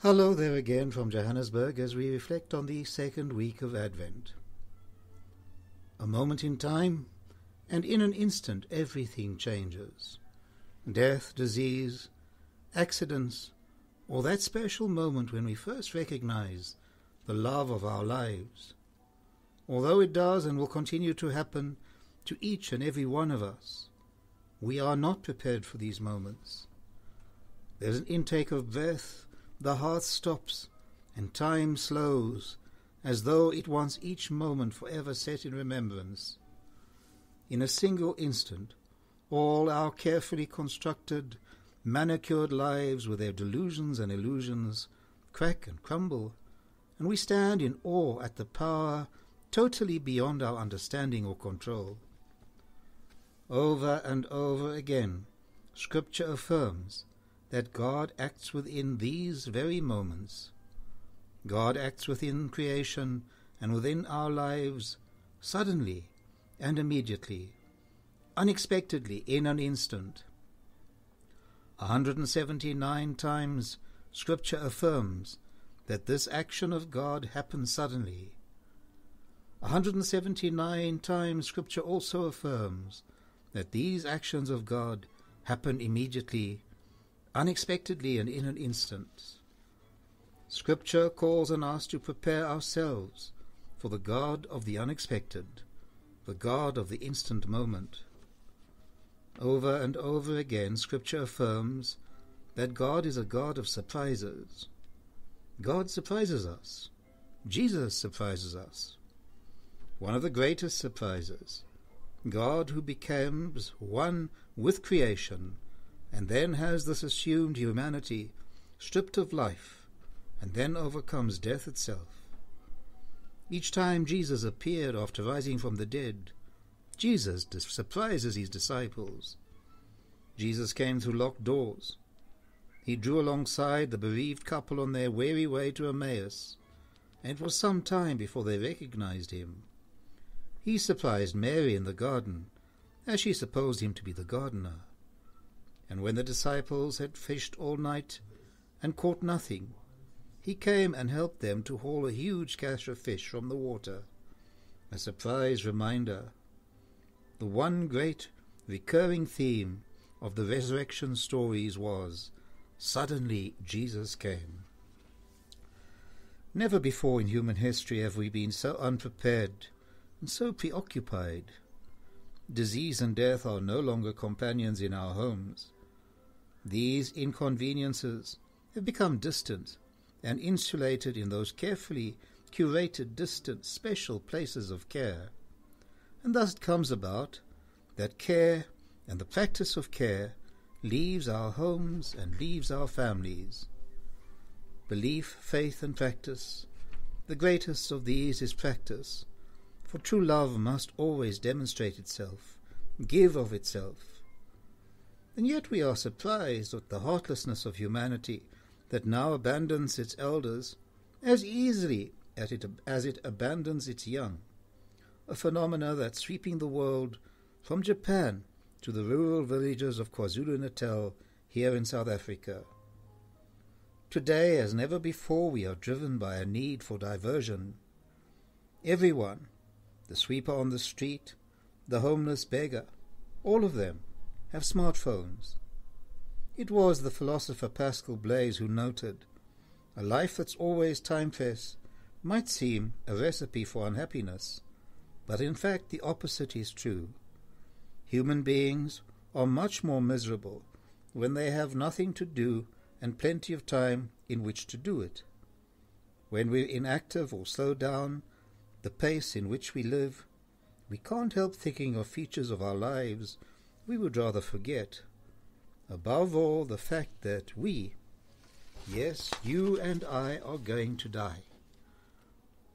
Hello there again from Johannesburg as we reflect on the second week of Advent. A moment in time, and in an instant everything changes. Death, disease, accidents, or that special moment when we first recognize the love of our lives. Although it does and will continue to happen to each and every one of us, we are not prepared for these moments. There's an intake of breath, the heart stops, and time slows, as though it wants each moment forever set in remembrance. In a single instant, all our carefully constructed, manicured lives with their delusions and illusions crack and crumble, and we stand in awe at the power totally beyond our understanding or control. Over and over again, Scripture affirms that God acts within these very moments. God acts within creation and within our lives suddenly and immediately, unexpectedly, in an instant. 179 times Scripture affirms that this action of God happens suddenly. 179 times Scripture also affirms that these actions of God happen immediately, unexpectedly, and in an instant. Scripture calls on us to prepare ourselves for the God of the unexpected, the God of the instant moment. Over and over again, Scripture affirms that God is a God of surprises. God surprises us. Jesus surprises us. One of the greatest surprises, God who becomes one with creation and then has this assumed humanity stripped of life, and then overcomes death itself. Each time Jesus appeared after rising from the dead, Jesus surprises his disciples. Jesus came through locked doors. He drew alongside the bereaved couple on their weary way to Emmaus, and it was some time before they recognized him. He surprised Mary in the garden, as she supposed him to be the gardener. And when the disciples had fished all night and caught nothing, he came and helped them to haul a huge catch of fish from the water, a surprise reminder. The one great recurring theme of the resurrection stories was, suddenly Jesus came. Never before in human history have we been so unprepared and so preoccupied. Disease and death are no longer companions in our homes. These inconveniences have become distant and insulated in those carefully curated, distant, special places of care. And thus it comes about that care and the practice of care leaves our homes and leaves our families. Belief, faith, and practice. The greatest of these is practice, for true love must always demonstrate itself, give of itself. And yet we are surprised at the heartlessness of humanity that now abandons its elders as easily as it abandons its young, a phenomena that's sweeping the world from Japan to the rural villages of KwaZulu-Natal here in South Africa. Today, as never before, we are driven by a need for diversion. Everyone, the sweeper on the street, the homeless beggar, all of them have smartphones. It was the philosopher Pascal Blaise who noted, a life that's always time-pressed might seem a recipe for unhappiness, but in fact the opposite is true. Human beings are much more miserable when they have nothing to do and plenty of time in which to do it. When we're inactive or slow down the pace in which we live, we can't help thinking of features of our lives we would rather forget. Above all, the fact that we, yes, you and I, are going to die.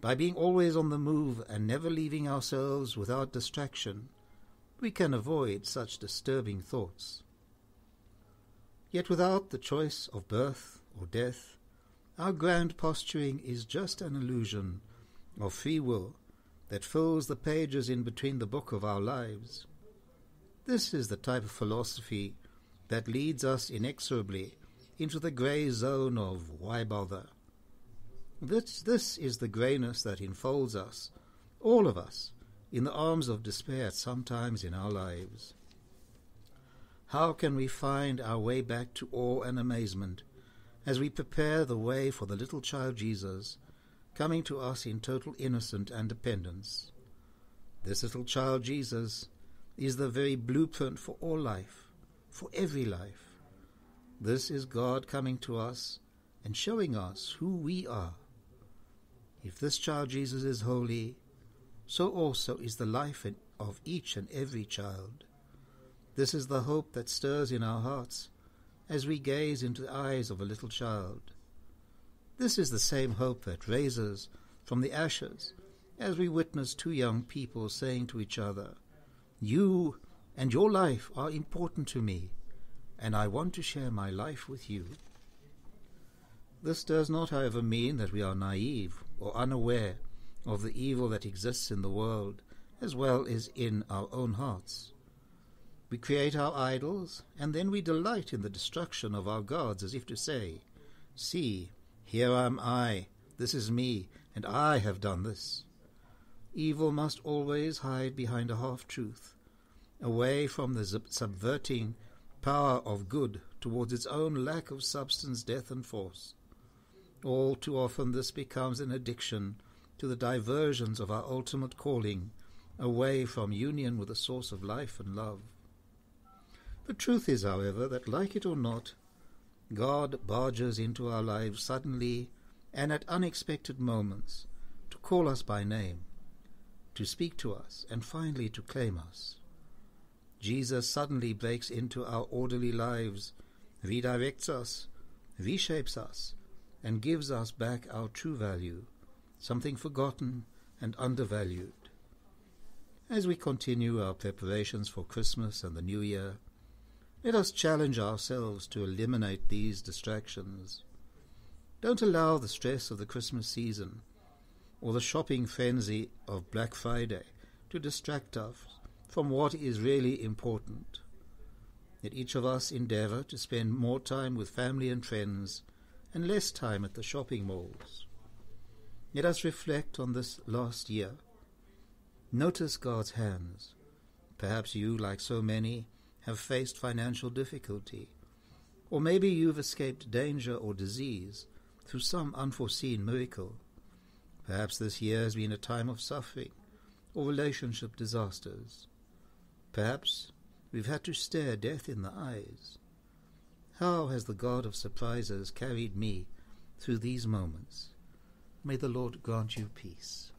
By being always on the move and never leaving ourselves without distraction, we can avoid such disturbing thoughts. Yet without the choice of birth or death, our grand posturing is just an illusion of free will that fills the pages in between the book of our lives. This is the type of philosophy that leads us inexorably into the grey zone of why bother. This is the greyness that enfolds us, all of us, in the arms of despair at some times in our lives. How can we find our way back to awe and amazement as we prepare the way for the little child Jesus, coming to us in total innocence and dependence? This little child Jesus is the very blueprint for all life, for every life. This is God coming to us and showing us who we are. If this child Jesus is holy, so also is the life of each and every child. This is the hope that stirs in our hearts as we gaze into the eyes of a little child. This is the same hope that raises from the ashes as we witness two young people saying to each other, "You and your life are important to me, and I want to share my life with you." This does not, however, mean that we are naive or unaware of the evil that exists in the world as well as in our own hearts. We create our idols, and then we delight in the destruction of our gods, as if to say, "See, here am I, this is me, and I have done this." Evil must always hide behind a half-truth, away from the subverting power of good towards its own lack of substance, death, and force. All too often this becomes an addiction to the diversions of our ultimate calling, away from union with the source of life and love. The truth is, however, that like it or not, God barges into our lives suddenly and at unexpected moments to call us by name, to speak to us, and finally to claim us. Jesus suddenly breaks into our orderly lives, redirects us, reshapes us, and gives us back our true value, something forgotten and undervalued. As we continue our preparations for Christmas and the New Year, let us challenge ourselves to eliminate these distractions. Don't allow the stress of the Christmas season or the shopping frenzy of Black Friday to distract us from what is really important. Let each of us endeavor to spend more time with family and friends and less time at the shopping malls. Let us reflect on this last year. Notice God's hands. Perhaps you, like so many, have faced financial difficulty, or maybe you've escaped danger or disease through some unforeseen miracle. Perhaps this year has been a time of suffering or relationship disasters. Perhaps we've had to stare death in the eyes. How has the God of surprises carried me through these moments? May the Lord grant you peace.